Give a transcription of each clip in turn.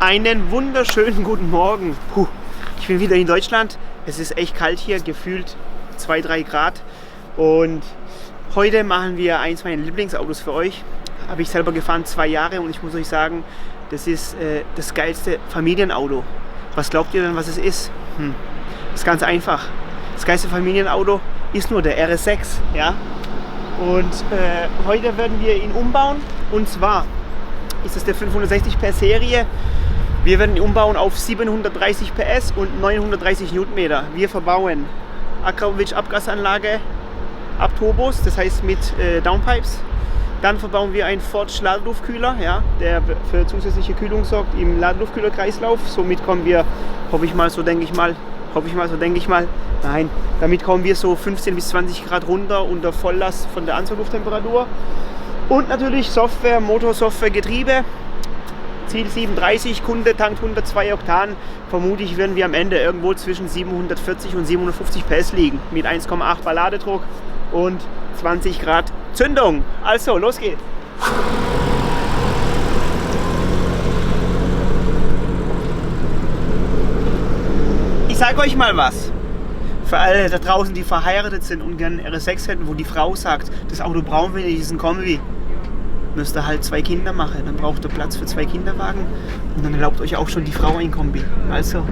Einen wunderschönen guten Morgen. Ich bin wieder in Deutschland. Es ist echt kalt hier, gefühlt 2-3 Grad. Und heute machen wir eins meiner Lieblingsautos für euch. Habe ich selber gefahren, 2 Jahre, und ich muss euch sagen, das ist das geilste Familienauto. Was glaubt ihr denn, was es ist? Das ist ganz einfach. Das geilste Familienauto ist nur der RS6. Ja? Und heute werden wir ihn umbauen. Und zwar ist es der 560 per Serie. Wir werden ihn umbauen auf 730 PS und 930 Newtonmeter. Wir verbauen Akrapovic Abgasanlage ab Turbos, das heißt mit Downpipes. Dann verbauen wir einen Ford Ladeluftkühler, ja, der für zusätzliche Kühlung sorgt im Ladeluftkühlerkreislauf. Somit kommen wir, nein, damit kommen wir so 15 bis 20 Grad runter unter Volllast von der Anzugluft-Temperatur. Und natürlich Software, Motorsoftware, Getriebe. Ziel 730, Kunde tankt 102 Oktan. Vermutlich werden wir am Ende irgendwo zwischen 740 und 750 PS liegen. Mit 1,8 Bar Ladedruck und 20 Grad Zündung. Also, los geht's! Ich sag euch mal was. Für alle da draußen, die verheiratet sind und gerne RS6 hätten, wo die Frau sagt, das Auto brauchen wir nicht, das ist ein Kombi. Müsst ihr halt 2 Kinder machen, dann braucht ihr Platz für 2 Kinderwagen und dann erlaubt euch auch schon die Frau ein Kombi. Also.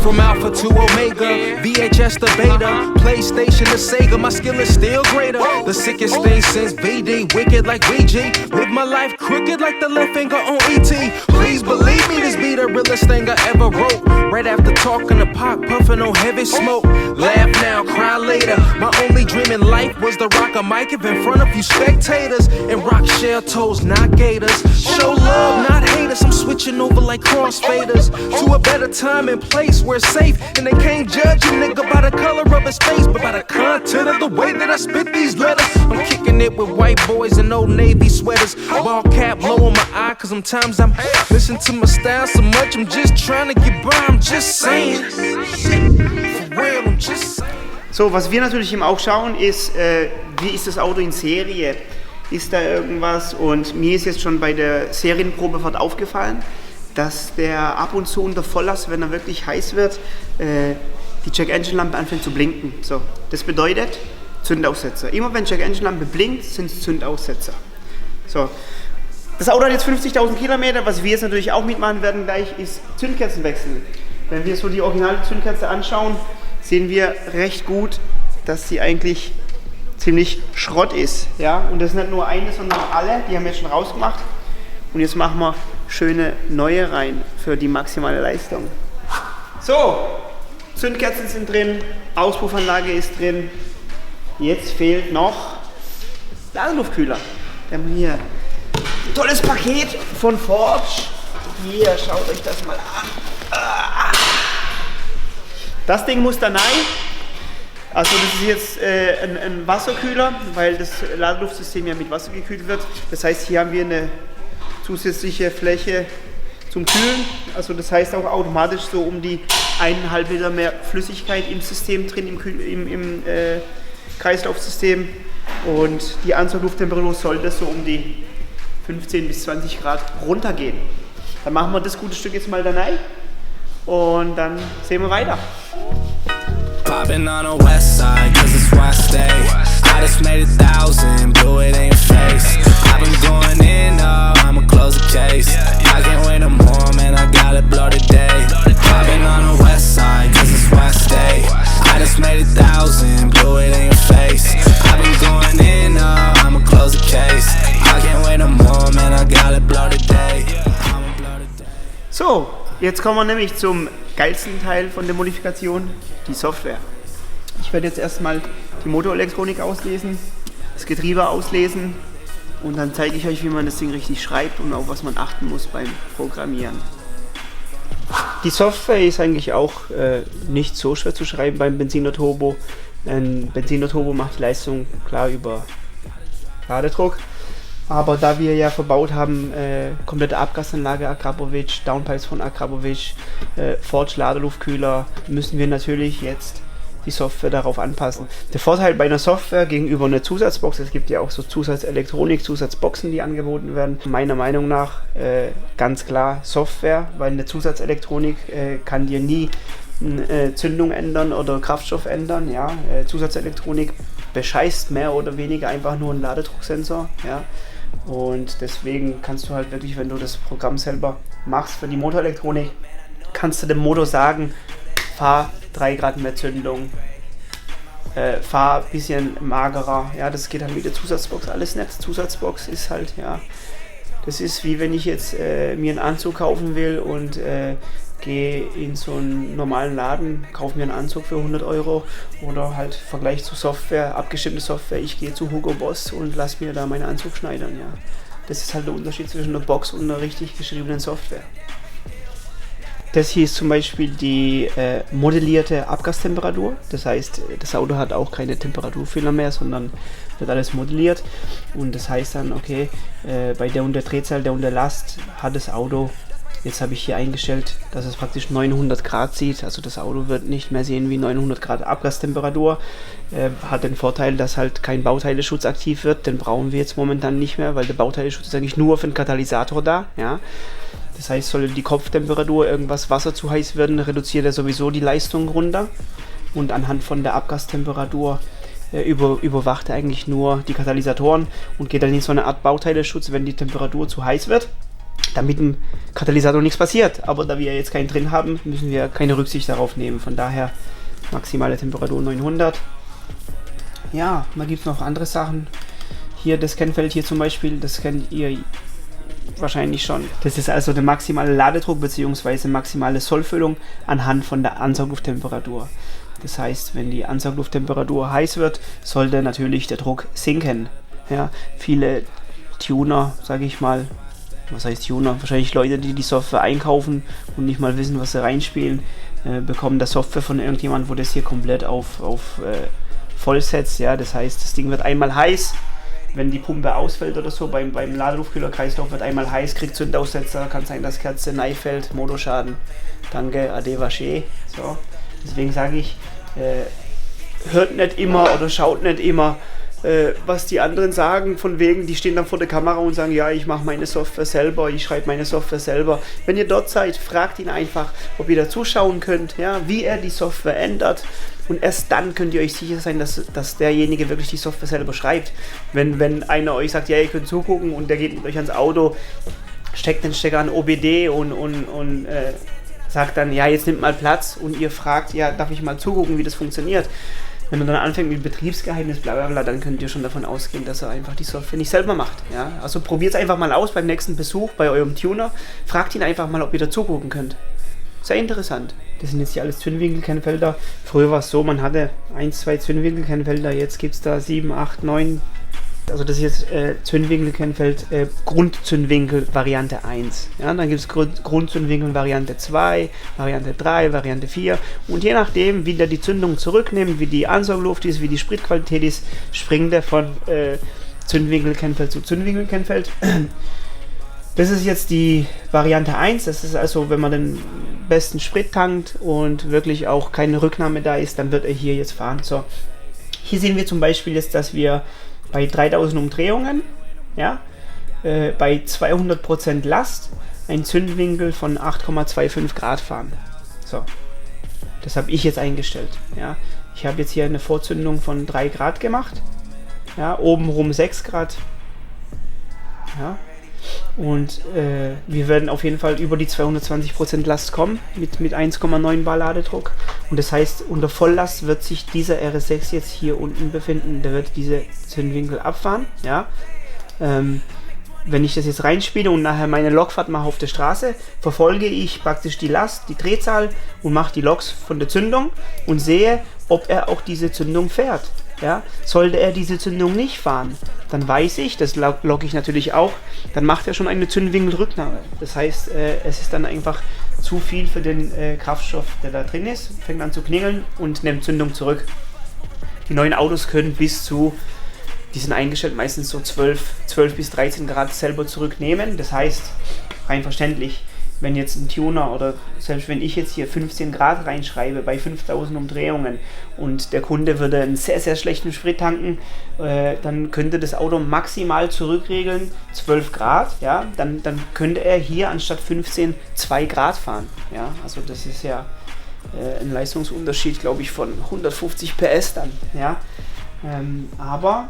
From Alpha to Omega, VHS to Beta, PlayStation to Sega, my skill is still greater. The sickest thing since VD, wicked like VG. Live my life crooked like the left finger on ET. Please believe me, this be the realest thing I ever wrote. Right after talking to Pac, puffing on heavy smoke. Laugh now, cry later. My only dream in life was to rock a mic up in front of you spectators and rock shell toes, not gators. Show love, not haters. I'm switching over like crossfaders to a better time and place where it's safe, and they can't judge a nigga by the color of his face, but by the content of the way that I spit these letters. I'm kicking it with white boys in old navy sweaters, ball cap low on my eye, cause sometimes I'm listening to my style so much, I'm just trying to get by, I'm just saying. For real, I'm just saying. So, was wir natürlich eben auch schauen ist, wie ist das Auto in Serie? Ist da irgendwas? Und mir ist jetzt schon bei der Serienprobefahrt aufgefallen, dass der ab und zu unter Volllast, wenn er wirklich heiß wird, die Check-Engine-Lampe anfängt zu blinken. So, das bedeutet Zündaussetzer. Immer wenn Check-Engine-Lampe blinkt, sind es Zündaussetzer. So, das Auto hat jetzt 50.000 Kilometer. Was wir jetzt natürlich auch mitmachen werden gleich, ist Zündkerzenwechsel. Wenn wir so die originale Zündkerze anschauen, sehen wir recht gut, dass sie eigentlich ziemlich Schrott ist. Ja? Und das ist nicht nur eine, sondern alle. Die haben wir jetzt schon rausgemacht. Und jetzt machen wir schöne neue rein für die maximale Leistung. So, Zündkerzen sind drin, Auspuffanlage ist drin. Jetzt fehlt noch Ladeluftkühler. Wir haben hier ein tolles Paket von Forge. Hier, schaut euch das mal an. Das Ding muss da rein. Also das ist jetzt ein Wasserkühler, weil das Ladeluftsystem ja mit Wasser gekühlt wird. Das heißt, hier haben wir eine zusätzliche Fläche zum Kühlen. Also das heißt auch automatisch so um die 1,5 Liter mehr Flüssigkeit im System drin, im Kreislaufsystem. Und die Anzugluft-Temperatur sollte so um die 15 bis 20 Grad runtergehen. Dann machen wir das gute Stück jetzt mal da rein und dann sehen wir weiter. Popping on the west side, cause it's where I stay. I just made 1,000, blew it in your face. I've been going in, I'ma close the case. I can't wait no more, man, I gotta blow today. Popping on the west side, cause it's where I stay. I just made 1,000, blew it in your face. I've been going in, I'ma close the case. I can't wait no more, man, I gotta blow today. So, jetzt kommen wir nämlich zum geilsten Teil von der Modifikation, die Software. Ich werde jetzt erstmal die Motorelektronik auslesen, das Getriebe auslesen und dann zeige ich euch, wie man das Ding richtig schreibt und auf was man achten muss beim Programmieren. Die Software ist eigentlich auch nicht so schwer zu schreiben beim Benziner Turbo. Ein Benziner Turbo macht die Leistung klar über Ladedruck. Aber da wir ja verbaut haben, komplette Abgasanlage Akrapovic, Downpipes von Akrapovic, Forge Ladeluftkühler, müssen wir natürlich jetzt die Software darauf anpassen. Der Vorteil bei einer Software gegenüber einer Zusatzbox, es gibt ja auch so Zusatzelektronik, Zusatzboxen, die angeboten werden. Meiner Meinung nach ganz klar Software, weil eine Zusatzelektronik kann dir nie Zündung ändern oder Kraftstoff ändern. Ja? Zusatzelektronik bescheißt mehr oder weniger einfach nur einen Ladedrucksensor. Ja? Und deswegen kannst du halt wirklich, wenn du das Programm selber machst für die Motorelektronik, kannst du dem Motor sagen, fahr 3 Grad mehr Zündung, fahr ein bisschen magerer. Ja, das geht halt mit der Zusatzbox alles nicht. Zusatzbox ist halt, ja, das ist wie wenn ich jetzt mir einen Anzug kaufen will und gehe in so einen normalen Laden, kaufe mir einen Anzug für 100 Euro oder halt Vergleich zu Software, abgestimmte Software, ich gehe zu Hugo Boss und lasse mir da meinen Anzug schneidern. Ja. Das ist halt der Unterschied zwischen einer Box und einer richtig geschriebenen Software. Das hier ist zum Beispiel die modellierte Abgastemperatur. Das heißt, das Auto hat auch keine Temperaturfehler mehr, sondern wird alles modelliert. Und das heißt dann, okay, bei der und der Drehzahl, der und der Last hat das Auto, jetzt habe ich hier eingestellt, dass es praktisch 900 Grad sieht. Also das Auto wird nicht mehr sehen wie 900 Grad Abgastemperatur. Hat den Vorteil, dass halt kein Bauteileschutz aktiv wird. Den brauchen wir jetzt momentan nicht mehr, weil der Bauteileschutz ist eigentlich nur für den Katalysator da. Ja. Das heißt, soll die Kopftemperatur irgendwas Wasser zu heiß werden, reduziert er sowieso die Leistung runter. Und anhand von der Abgastemperatur überwacht er eigentlich nur die Katalysatoren und geht dann in so eine Art Bauteileschutz, wenn die Temperatur zu heiß wird, damit dem Katalysator nichts passiert. Aber da wir jetzt keinen drin haben, müssen wir keine Rücksicht darauf nehmen. Von daher maximale Temperatur 900. Ja, da gibt es noch andere Sachen. Hier das Kennfeld hier zum Beispiel, das kennt ihr wahrscheinlich schon. Das ist also der maximale Ladedruck bzw. maximale Sollfüllung anhand von der Ansauglufttemperatur. Das heißt, wenn die Ansauglufttemperatur heiß wird, sollte natürlich der Druck sinken. Ja, viele Tuner, sage ich mal, was heißt Tuner? Wahrscheinlich Leute, die die Software einkaufen und nicht mal wissen, was sie reinspielen, bekommen das Software von irgendjemandem, wo das hier komplett auf voll setzt. Ja, das heißt, das Ding wird einmal heiß. Wenn die Pumpe ausfällt oder so, beim Ladeluftkühlerkreislauf wird einmal heiß, kriegt Zündaussetzer, kann sein, dass Kerze nein fällt, Motorschaden. Danke, ade vaché. So. Deswegen sage ich, hört nicht immer oder schaut nicht immer, was die anderen sagen, von wegen, die stehen dann vor der Kamera und sagen, ja, ich mache meine Software selber, ich schreibe meine Software selber. Wenn ihr dort seid, fragt ihn einfach, ob ihr da zuschauen könnt, ja, wie er die Software ändert. Und erst dann könnt ihr euch sicher sein, dass derjenige wirklich die Software selber schreibt. Wenn einer euch sagt, ja, ihr könnt zugucken und der geht mit euch ans Auto, steckt den Stecker an OBD und sagt dann, ja, jetzt nimmt mal Platz und ihr fragt, ja, darf ich mal zugucken, wie das funktioniert. Wenn man dann anfängt mit Betriebsgeheimnis, bla bla bla, dann könnt ihr schon davon ausgehen, dass er einfach die Software nicht selber macht. Ja? Also probiert es einfach mal aus beim nächsten Besuch bei eurem Tuner. Fragt ihn einfach mal, ob ihr da zugucken könnt. Sehr interessant. Das sind jetzt hier alles Zündwinkelkennfelder. Früher war es so, man hatte 1, 2 Zündwinkelkennfelder, jetzt gibt es da 7, 8, 9. Also das ist jetzt Zündwinkelkennfeld Grundzündwinkel Variante 1. Ja, dann gibt es Grundzündwinkel Variante 2, Variante 3, Variante 4. Und je nachdem, wie der die Zündung zurücknimmt, wie die Ansaugluft ist, wie die Spritqualität ist, springt er von Zündwinkelkennfeld zu Zündwinkelkennfeld. Das ist jetzt die Variante 1. Das ist also, wenn man den besten Sprit tankt und wirklich auch keine Rücknahme da ist, dann wird er hier jetzt fahren. So. Hier sehen wir zum Beispiel jetzt, dass wir bei 3000 Umdrehungen, ja, bei 200% Last, einen Zündwinkel von 8,25 Grad fahren. So, das habe ich jetzt eingestellt. Ja. Ich habe jetzt hier eine Vorzündung von 3 Grad gemacht, ja, obenrum 6 Grad. Ja. Und wir werden auf jeden Fall über die 220% Last kommen mit 1,9 Bar Ladedruck. Und das heißt, unter Volllast wird sich dieser RS6 jetzt hier unten befinden. Der wird diese Zündwinkel abfahren. Ja? Wenn ich das jetzt reinspiele und nachher meine Lokfahrt mache auf der Straße, verfolge ich praktisch die Last, die Drehzahl und mache die Loks von der Zündung und sehe, ob er auch diese Zündung fährt. Ja? Sollte er diese Zündung nicht fahren, dann weiß ich, das logge ich natürlich auch, dann macht er schon eine Zündwinkelrücknahme. Das heißt, es ist dann einfach zu viel für den Kraftstoff, der da drin ist, fängt an zu klingeln und nimmt Zündung zurück. Die neuen Autos können bis zu, die sind eingestellt, meistens so 12 bis 13 Grad selber zurücknehmen. Das heißt, rein verständlich, wenn jetzt ein Tuner oder selbst wenn ich jetzt hier 15 Grad reinschreibe bei 5000 Umdrehungen und der Kunde würde einen sehr, sehr schlechten Sprit tanken, dann könnte das Auto maximal zurückregeln 12 Grad, ja, dann könnte er hier anstatt 15 2 Grad fahren, ja, also das ist ja ein Leistungsunterschied, glaube ich, von 150 PS dann, ja, aber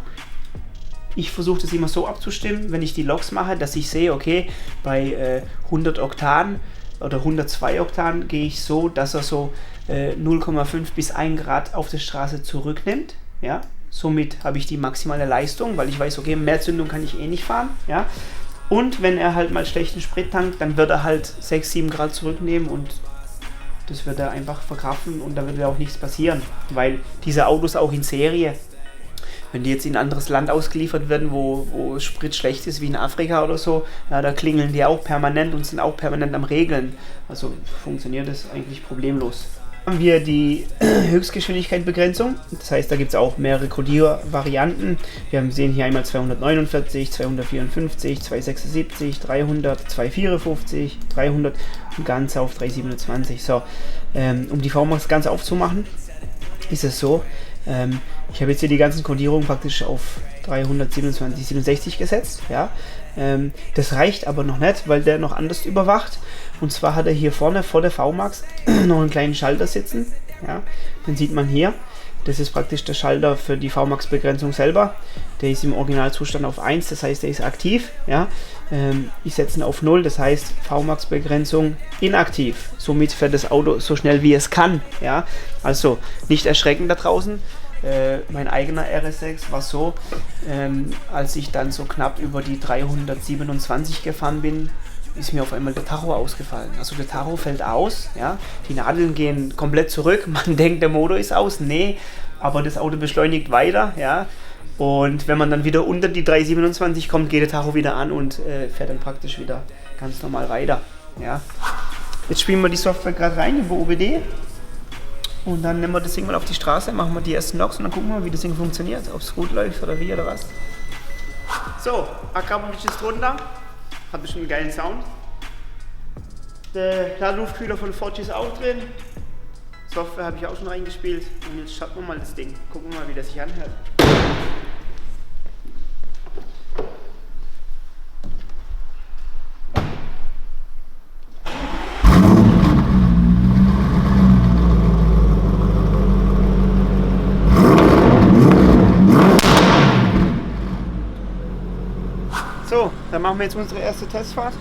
ich versuche das immer so abzustimmen, wenn ich die Loks mache, dass ich sehe, okay, bei 100 Oktan oder 102 Oktan gehe ich so, dass er so 0,5 bis 1 Grad auf der Straße zurücknimmt. Ja? Somit habe ich die maximale Leistung, weil ich weiß, okay, mehr Zündung kann ich eh nicht fahren. Ja? Und wenn er halt mal schlechten Sprit tankt, dann wird er halt 6, 7 Grad zurücknehmen und das wird er einfach verkraften und da wird ja auch nichts passieren, weil diese Autos auch in Serie, wenn die jetzt in ein anderes Land ausgeliefert werden, wo Sprit schlecht ist, wie in Afrika oder so, ja, da klingeln die auch permanent und sind auch permanent am Regeln. Also funktioniert das eigentlich problemlos. Dann haben wir die Höchstgeschwindigkeitsbegrenzung, das heißt, da gibt es auch mehrere Codiervarianten. Wir sehen hier einmal 249, 254, 276, 300, 254, 300 und ganz auf 327. So, um die VMAX ganz aufzumachen, ist es so, ich habe jetzt hier die ganzen Codierungen praktisch auf 327, 67 gesetzt. Ja? Das reicht aber noch nicht, weil der noch anders überwacht. Und zwar hat er hier vorne vor der VMAX noch einen kleinen Schalter sitzen. Ja? Den sieht man hier. Das ist praktisch der Schalter für die VMAX-Begrenzung selber. Der ist im Originalzustand auf 1, das heißt, der ist aktiv. Ja? Ich setze ihn auf 0, das heißt, VMAX-Begrenzung inaktiv. Somit fährt das Auto so schnell wie es kann. Ja? Also nicht erschrecken da draußen. Mein eigener RS6 war so, als ich dann so knapp über die 327 gefahren bin, ist mir auf einmal der Tacho ausgefallen. Also der Tacho fällt aus, ja? Die Nadeln gehen komplett zurück, man denkt, der Motor ist aus, nee, aber das Auto beschleunigt weiter, ja? Und wenn man dann wieder unter die 327 kommt, geht der Tacho wieder an und fährt dann praktisch wieder ganz normal weiter, ja? Jetzt spielen wir die Software gerade rein über OBD. Und dann nehmen wir das Ding mal auf die Straße, machen wir die ersten Loks und dann gucken wir mal, wie das Ding funktioniert. Ob es gut läuft oder wie oder was. So, Akrapovic ist drunter. Hat bestimmt einen geilen Sound. Der Ladeluftkühler von Forge ist auch drin. Software habe ich auch schon reingespielt. Und jetzt starten wir mal das Ding. Gucken wir mal, wie das sich anhört. So, dann machen wir jetzt unsere erste Testfahrt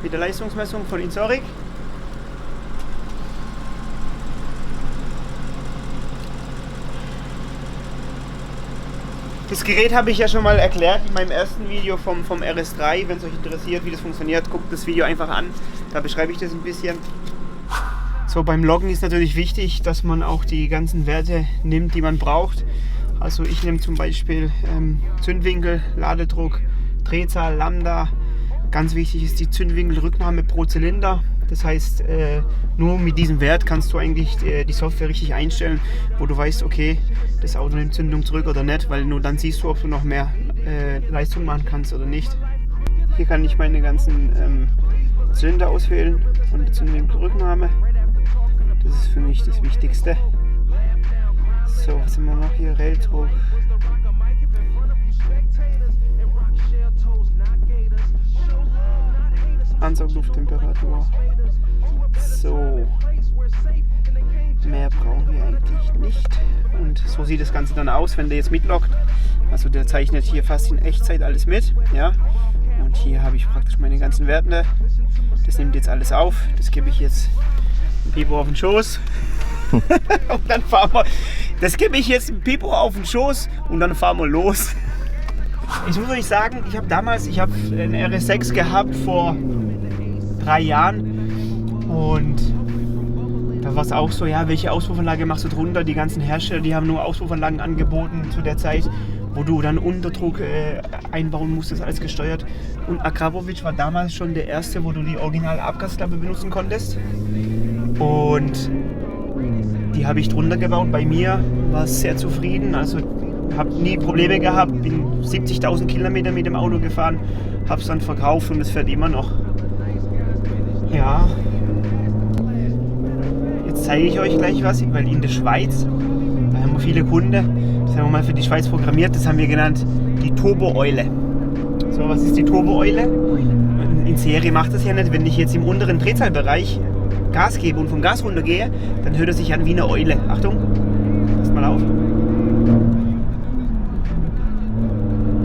mit der Leistungsmessung von Insoric. Das Gerät habe ich ja schon mal erklärt in meinem ersten Video vom RS3. Wenn es euch interessiert, wie das funktioniert, guckt das Video einfach an. Da beschreibe ich das ein bisschen. So, beim Loggen ist natürlich wichtig, dass man auch die ganzen Werte nimmt, die man braucht. Also ich nehme zum Beispiel Zündwinkel, Ladedruck, Drehzahl, Lambda. Ganz wichtig ist die Zündwinkelrücknahme pro Zylinder. Das heißt, nur mit diesem Wert kannst du eigentlich die Software richtig einstellen, wo du weißt, okay, das Auto nimmt Zündung zurück oder nicht, weil nur dann siehst du, ob du noch mehr Leistung machen kannst oder nicht. Hier kann ich meine ganzen Zylinder auswählen und die Zündwinkelrücknahme. Das ist für mich das Wichtigste. So, was haben wir noch hier? Raildruck. Ansauglufttemperatur. So. Mehr brauchen wir eigentlich nicht. Und so sieht das Ganze dann aus, wenn der jetzt mitloggt. Also der zeichnet hier fast in Echtzeit alles mit. Ja? Und hier habe ich praktisch meine ganzen Werte. Das nimmt jetzt alles auf. Das gebe ich jetzt Pipo auf den Schoß. Und dann fahren wir. Das gebe ich jetzt Pipo auf den Schoß und dann fahren wir los. Ich muss euch sagen, ich habe einen RS6 gehabt vor 3 Jahren und da war es auch so, ja, welche Auspuffanlage machst du drunter? Die ganzen Hersteller, die haben nur Auspuffanlagen angeboten zu der Zeit, wo du dann Unterdruck einbauen musstest, alles gesteuert. Und Akrapovic war damals schon der erste, wo du die originale Abgasklappe benutzen konntest. Und die habe ich drunter gebaut. Bei mir war es sehr zufrieden, also habe nie Probleme gehabt, bin 70.000 Kilometer mit dem Auto gefahren, habe es dann verkauft und es fährt immer noch. Ja. Jetzt zeige ich euch gleich was, weil in der Schweiz, da haben wir viele Kunden, das haben wir mal für die Schweiz programmiert, das haben wir genannt die Turbo-Eule. So, was ist die Turbo-Eule? In Serie macht das ja nicht, wenn ich jetzt im unteren Drehzahlbereich Gas gebe und vom Gas runtergehe, dann hört es sich an wie eine Eule. Achtung, passt mal auf.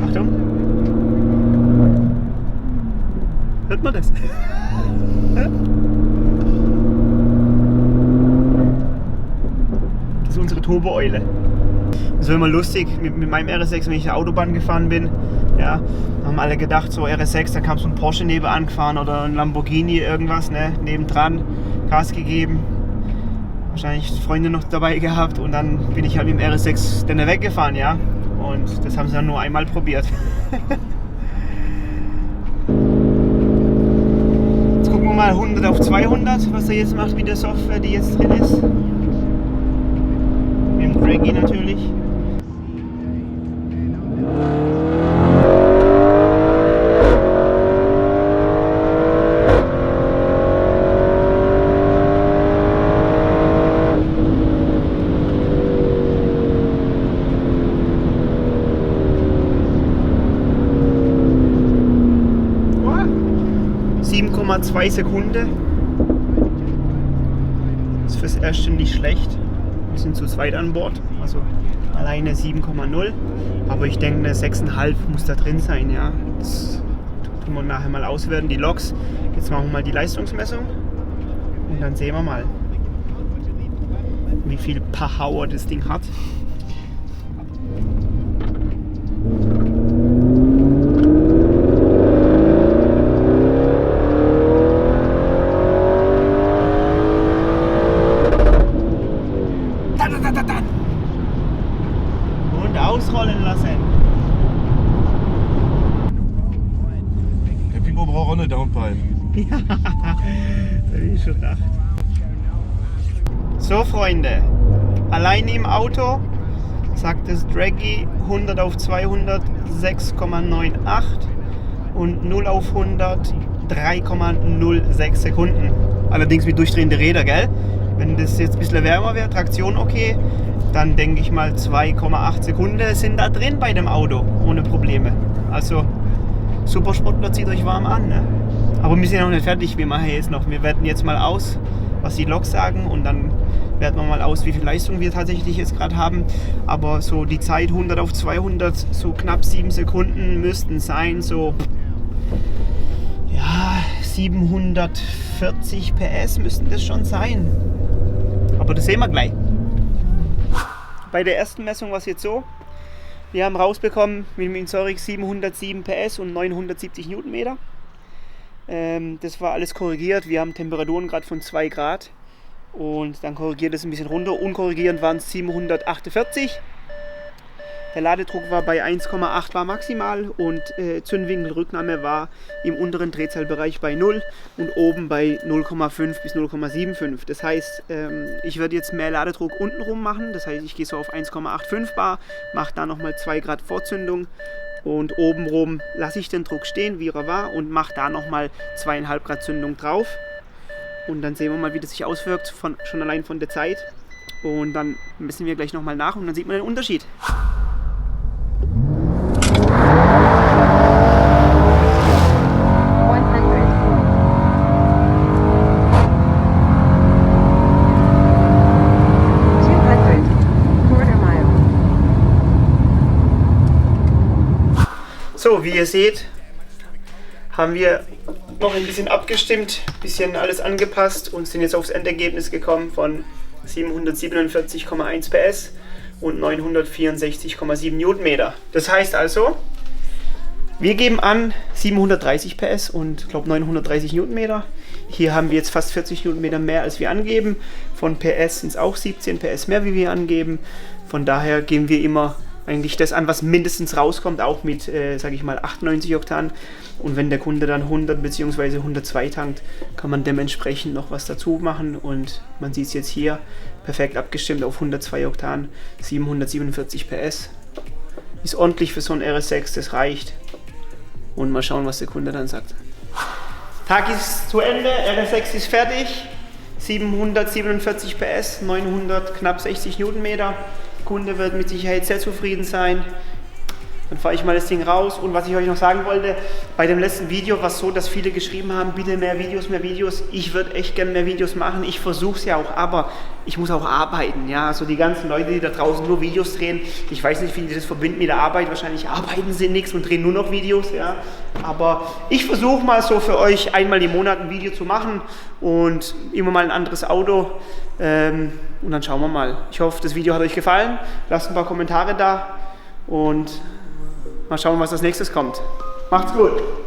Achtung. Hört man das? Das ist unsere Turbo-Eule. Das war immer lustig mit meinem RS6, wenn ich der Autobahn gefahren bin. Ja, haben alle gedacht, so RS6, da kam so ein Porsche nebenan gefahren oder ein Lamborghini, irgendwas, ne, nebendran, Gas gegeben. Wahrscheinlich Freunde noch dabei gehabt und dann bin ich halt mit dem RS6 dann weggefahren, ja. Und das haben sie dann nur einmal probiert. Jetzt gucken wir mal 100 auf 200, was er jetzt macht mit der Software, die jetzt drin ist. Mit dem Draggy natürlich. Oh, 7,2 Sekunden. Ist fürs Erste nicht schlecht. Wir sind zu zweit an Bord, also alleine 7,0, aber ich denke eine 6,5 muss da drin sein, ja. Das tun wir nachher mal auswerten, die Loks. Jetzt machen wir mal die Leistungsmessung und dann sehen wir mal, wie viel Power das Ding hat. Und ausrollen lassen. Der Pipo braucht auch eine Downpipe. Ja, hab ich schon gedacht. So Freunde, allein im Auto sagt das Draggy 100 auf 200 6,98 und 0 auf 100 3,06 Sekunden. Allerdings mit durchdrehende Räder, gell? Wenn das jetzt ein bisschen wärmer wäre, Traktion okay, dann denke ich mal 2,8 Sekunden sind da drin bei dem Auto, ohne Probleme. Also Supersportler, zieht euch warm an. Ne? Aber wir sind noch nicht fertig, wir machen jetzt noch. Wir werten jetzt mal aus, was die Loks sagen und dann werten wir mal aus, wie viel Leistung wir tatsächlich jetzt gerade haben. Aber so die Zeit 100 auf 200, so knapp 7 Sekunden müssten sein, so ja 740 PS müssten das schon sein. Aber das sehen wir gleich. Bei der ersten Messung war es jetzt so, wir haben rausbekommen mit dem Insoric 707 PS und 970 Newtonmeter. Das war alles korrigiert, wir haben Temperaturen gerade von 2 Grad und dann korrigiert es ein bisschen runter. Unkorrigierend waren es 748. Der Ladedruck war bei 1,8 war maximal und Zündwinkelrücknahme war im unteren Drehzahlbereich bei 0 und oben bei 0,5 bis 0,75. Das heißt, ich werde jetzt mehr Ladedruck untenrum machen. Das heißt, ich gehe so auf 1,85 Bar, mache da nochmal 2 Grad Vorzündung und obenrum lasse ich den Druck stehen, wie er war und mache da nochmal 2,5 Grad Zündung drauf. Und dann sehen wir mal, wie das sich auswirkt, schon allein von der Zeit. Und dann messen wir gleich nochmal nach und dann sieht man den Unterschied. So, wie ihr seht, haben wir noch ein bisschen abgestimmt, ein bisschen alles angepasst und sind jetzt aufs Endergebnis gekommen von 747,1 PS und 964,7 Newtonmeter. Das heißt also, wir geben an 730 PS und ich glaube 930 Newtonmeter. Hier haben wir jetzt fast 40 Newtonmeter mehr als wir angeben. Von PS sind es auch 17 PS mehr, wie wir angeben. Von daher geben wir immer eigentlich das an, was mindestens rauskommt, auch mit, sage ich mal, 98 Oktan. Und wenn der Kunde dann 100 bzw. 102 tankt, kann man dementsprechend noch was dazu machen. Und man sieht es jetzt hier, perfekt abgestimmt auf 102 Oktan, 747 PS. Ist ordentlich für so ein RS6, das reicht. Und mal schauen, was der Kunde dann sagt. Tag ist zu Ende, RS6 ist fertig, 747 PS, 900, knapp 60 Newtonmeter. Der Kunde wird mit Sicherheit sehr zufrieden sein. Dann fahre ich mal das Ding raus. Und was ich euch noch sagen wollte, bei dem letzten Video war es so, dass viele geschrieben haben, bitte mehr Videos, mehr Videos. Ich würde echt gerne mehr Videos machen. Ich versuche es ja auch, aber ich muss auch arbeiten. Ja, also die ganzen Leute, die da draußen nur Videos drehen, ich weiß nicht, wie die das verbinden mit der Arbeit. Wahrscheinlich arbeiten sie nichts und drehen nur noch Videos. Ja. Aber ich versuche mal so für euch einmal im Monat ein Video zu machen und immer mal ein anderes Auto. Und dann schauen wir mal. Ich hoffe, das Video hat euch gefallen. Lasst ein paar Kommentare da und mal schauen, was als nächstes kommt. Macht's gut!